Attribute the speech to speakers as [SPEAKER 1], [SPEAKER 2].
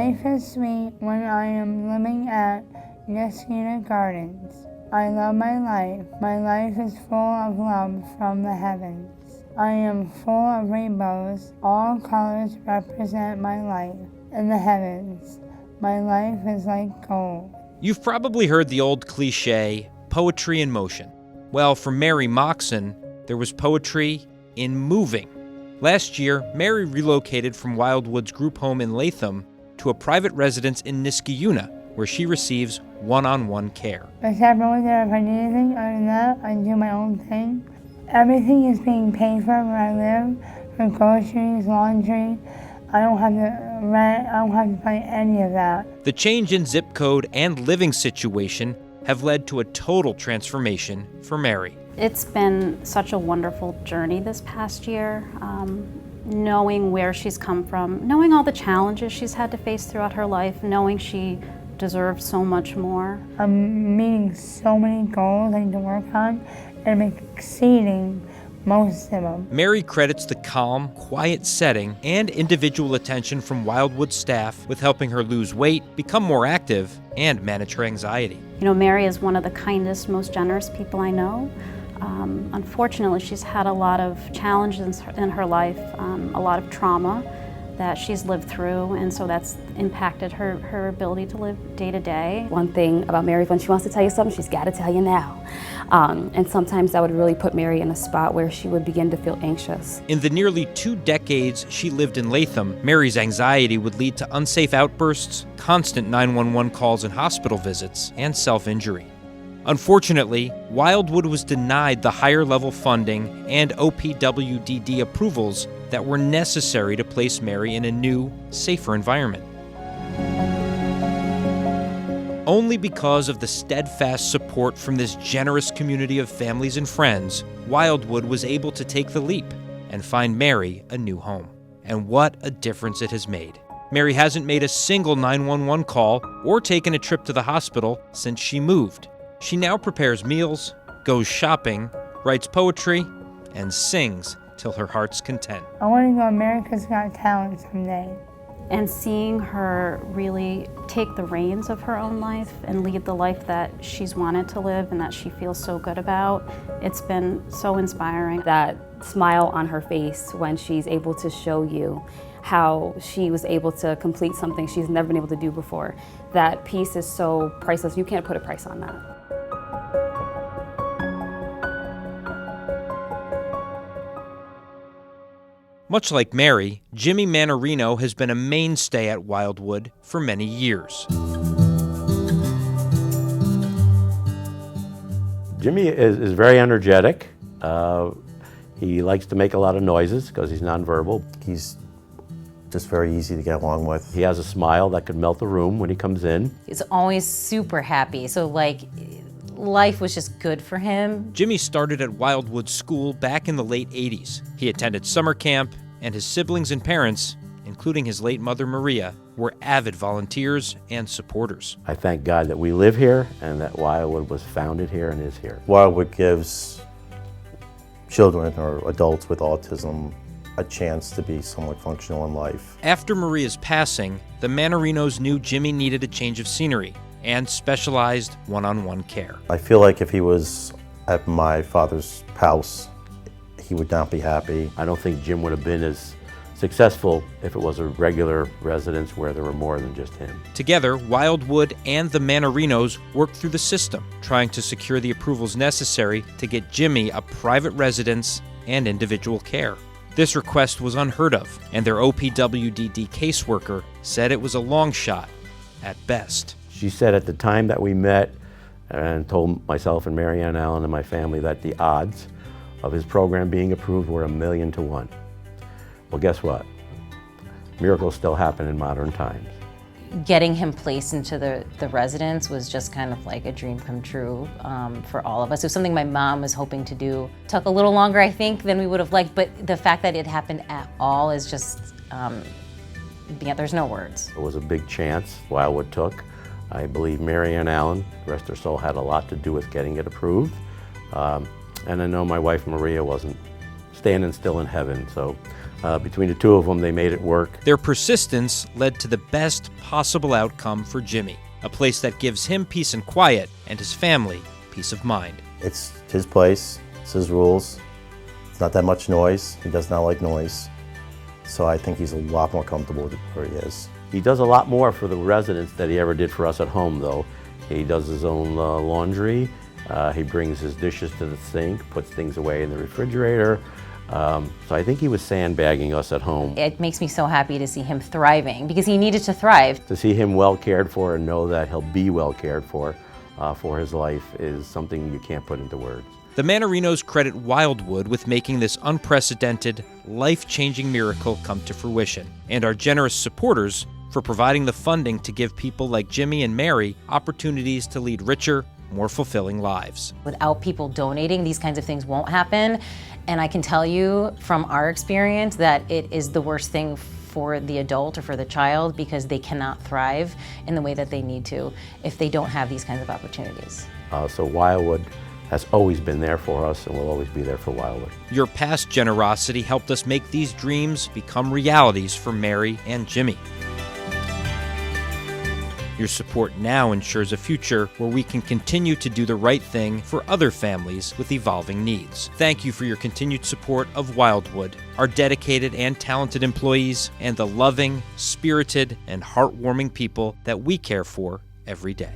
[SPEAKER 1] life is sweet when I am living at Yesina Gardens. I love my life. My life is full of love from the heavens. I am full of rainbows. All colors represent my life in the heavens. My life is like gold.
[SPEAKER 2] You've probably heard the old cliche, poetry in motion. Well, for Mary Moxon, there was poetry in moving. Last year, Mary relocated from Wildwood's group home in Latham to a private residence in Niskayuna, where she receives one-on-one care.
[SPEAKER 1] Except over there, if I need anything, other than that, I do my own thing. Everything is being paid for where I live, for groceries, laundry. I don't have to rent, I don't have to pay any of that.
[SPEAKER 2] The change in zip code and living situation have led to a total transformation for Mary.
[SPEAKER 3] It's been such a wonderful journey this past year, knowing where she's come from, knowing all the challenges she's had to face throughout her life, knowing she deserves so much more.
[SPEAKER 1] I'm meeting so many goals I need to work on, and I'm exceeding most of them.
[SPEAKER 2] Mary credits the calm, quiet setting and individual attention from Wildwood staff with helping her lose weight, become more active, and manage her anxiety.
[SPEAKER 3] You know, Mary is one of the kindest, most generous people I know. Unfortunately, she's had a lot of challenges in her life, a lot of trauma that she's lived through, and so that's impacted her ability to live day to day.
[SPEAKER 4] One thing about Mary, when she wants to tell you something, she's got to tell you now. And sometimes that would really put Mary in a spot where she would begin to feel anxious.
[SPEAKER 2] In the nearly 2 decades she lived in Latham, Mary's anxiety would lead to unsafe outbursts, constant 911 calls and hospital visits, and self-injury. Unfortunately, Wildwood was denied the higher-level funding and OPWDD approvals that were necessary to place Mary in a new, safer environment. Only because of the steadfast support from this generous community of families and friends, Wildwood was able to take the leap and find Mary a new home. And what a difference it has made. Mary hasn't made a single 911 call or taken a trip to the hospital since she moved. She now prepares meals, goes shopping, writes poetry, and sings till her heart's content.
[SPEAKER 1] I want to go America's Got Talent someday.
[SPEAKER 3] And seeing her really take the reins of her own life and lead the life that she's wanted to live and that she feels so good about, it's been so inspiring.
[SPEAKER 4] That smile on her face when she's able to show you how she was able to complete something she's never been able to do before. That piece is so priceless. You can't put a price on that.
[SPEAKER 2] Much like Mary, Jimmy Manarino has been a mainstay at Wildwood for many years.
[SPEAKER 5] Jimmy is very energetic. He likes to make a lot of noises because he's nonverbal.
[SPEAKER 6] He's just very easy to get along with.
[SPEAKER 5] He has a smile that could melt the room when he comes in.
[SPEAKER 7] He's always super happy, so life was just good for him.
[SPEAKER 2] Jimmy started at Wildwood School back in the late 80s. He attended summer camp, and his siblings and parents, including his late mother Maria, were avid volunteers and supporters.
[SPEAKER 5] I thank God that we live here and that Wildwood was founded here and is here.
[SPEAKER 6] Wildwood gives children or adults with autism a chance to be somewhat functional in life.
[SPEAKER 2] After Maria's passing, the Manarinos knew Jimmy needed a change of scenery and specialized one-on-one care.
[SPEAKER 6] I feel like if he was at my father's house, he would not be happy.
[SPEAKER 5] I don't think Jim would have been as successful if it was a regular residence where there were more than just him.
[SPEAKER 2] Together, Wildwood and the Manarinos worked through the system, trying to secure the approvals necessary to get Jimmy a private residence and individual care. This request was unheard of, and their OPWDD caseworker said it was a long shot at best.
[SPEAKER 5] She said at the time that we met and told myself and Mary Ann Allen and my family that the odds of his program being approved were 1,000,000 to 1. Well, guess what? Miracles still happen in modern times.
[SPEAKER 7] Getting him placed into the residence was just kind of like a dream come true for all of us. It was something my mom was hoping to do. Took a little longer, I think, than we would have liked, but the fact that it happened at all is just, there's no words.
[SPEAKER 5] It was a big chance Wildwood took. I believe Mary Ann Allen, rest her soul, had a lot to do with getting it approved. And I know my wife Maria wasn't standing still in heaven, so Between the two of them, they made it work.
[SPEAKER 2] Their persistence led to the best possible outcome for Jimmy, a place that gives him peace and quiet and his family peace of mind.
[SPEAKER 6] It's his place, it's his rules. It's not that much noise. He does not like noise. So I think he's a lot more comfortable with where he is.
[SPEAKER 5] He does a lot more for the residents than he ever did for us at home, though. He does his own laundry. He brings his dishes to the sink, puts things away in the refrigerator. So I think he was sandbagging us at home.
[SPEAKER 7] It makes me so happy to see him thriving because he needed to thrive.
[SPEAKER 5] To see him well cared for and know that he'll be well cared for his life is something you can't put into words.
[SPEAKER 2] The Manarinos credit Wildwood with making this unprecedented, life-changing miracle come to fruition, and our generous supporters for providing the funding to give people like Jimmy and Mary opportunities to lead richer, more fulfilling lives.
[SPEAKER 7] Without people donating, these kinds of things won't happen. And I can tell you from our experience that it is the worst thing for the adult or for the child because they cannot thrive in the way that they need to if they don't have these kinds of opportunities.
[SPEAKER 5] So Wildwood has always been there for us and will always be there for Wildwood.
[SPEAKER 2] Your past generosity helped us make these dreams become realities for Mary and Jimmy. Your support now ensures a future where we can continue to do the right thing for other families with evolving needs. Thank you for your continued support of Wildwood, our dedicated and talented employees, and the loving, spirited, and heartwarming people that we care for every day.